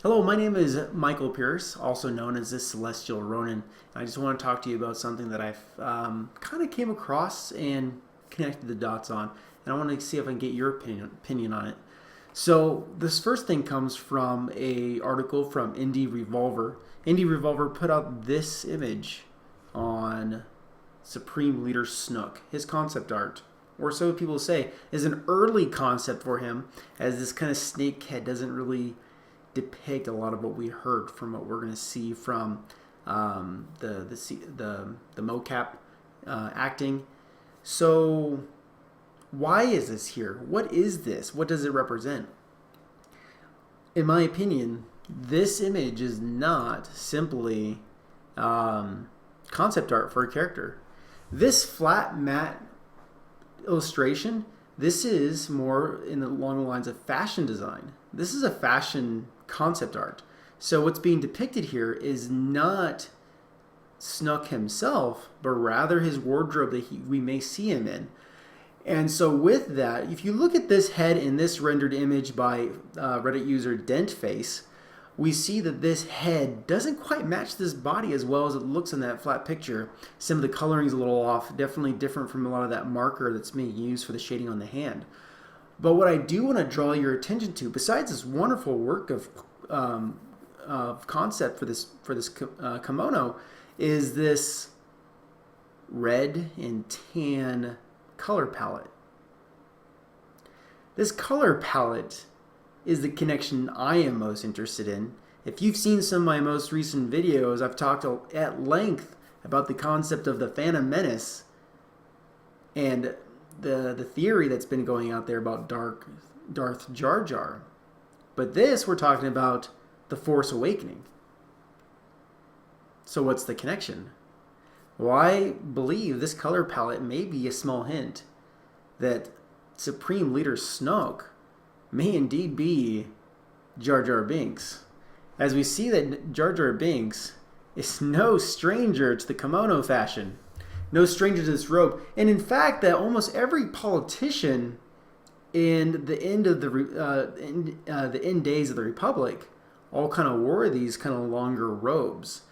Hello, my name is Michael Pierce, also known as the Celestial Ronin. I just want to talk to you about something that I've kind of came across and connected the dots on, and I want to see if I can get your opinion on it. So this first thing comes from a article from Indie Revolver. Indie Revolver put out this image on Supreme Leader Snoke, his concept art, or so people say, is an early concept for him, as this kind of snake head doesn't really depict a lot of what we heard from what we're going to see from the mocap acting. So why is this here? What is this? What does it represent? In my opinion, this image is not simply concept art for a character. This flat matte illustration, this is more along the lines of fashion design. This is a fashion concept art. So what's being depicted here is not Snoke himself, but rather his wardrobe that we may see him in. And so with that, if you look at this head in this rendered image by Reddit user DentFace, we see that this head doesn't quite match this body as well as it looks in that flat picture. Some of the coloring is a little off, definitely different from a lot of that marker that's being used for the shading on the hand. But what I do want to draw your attention to, besides this wonderful work of concept for this kimono, is this red and tan color palette. This color palette is the connection I am most interested in. If you've seen some of my most recent videos, I've talked at length about the concept of the Phantom Menace and the theory that's been going out there about Darth Jar Jar. But this, we're talking about the Force Awakening. So what's the connection? Well, I believe this color palette may be a small hint that Supreme Leader Snoke may indeed be Jar Jar Binx. As we see that Jar Jar Binx is no stranger to the kimono fashion, no stranger to this robe, and in fact that almost every politician in the end of the end days of the Republic all kind of wore these kind of longer robes.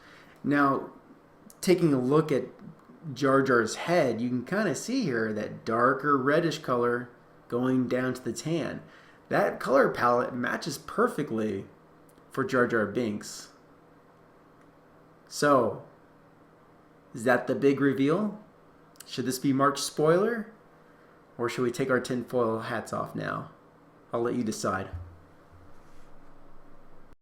Now, taking a look at Jar Jar's head, you can kind of see here that darker reddish color going down to the tan. That color palette matches perfectly for Jar Jar Binks. So, is that the big reveal? Should this be March spoiler? Or should we take our tinfoil hats off now? I'll let you decide.